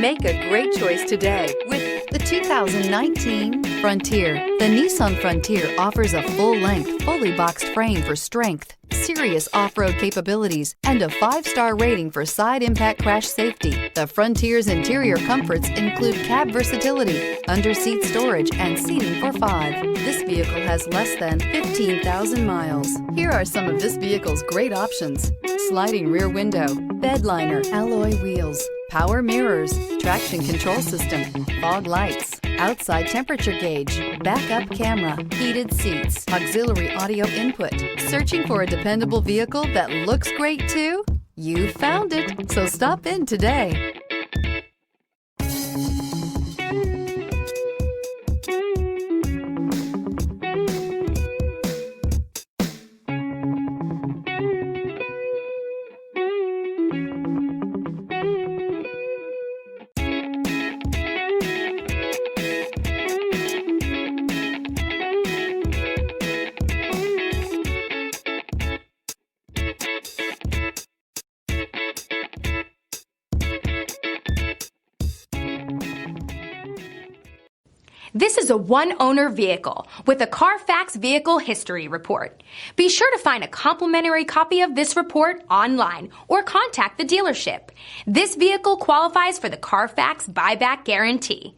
Make a great choice today with the 2019 Frontier. The Nissan Frontier offers a full-length, fully boxed frame for strength, serious off-road capabilities, and a 5-star rating for side impact crash safety. The Frontier's interior comforts include cab versatility, under-seat storage, and seating for 5. This vehicle has less than 15,000 miles. Here are some of this vehicle's great options: sliding rear window, bed liner, alloy wheels, power mirrors, traction control system, fog lights, outside temperature gauge, backup camera, heated seats, auxiliary audio input. Searching for a dependable vehicle that looks great too? You found it, so stop in today. This is a one-owner vehicle with a Carfax Vehicle History Report. Be sure to find a complimentary copy of this report online or contact the dealership. This vehicle qualifies for the Carfax Buyback Guarantee.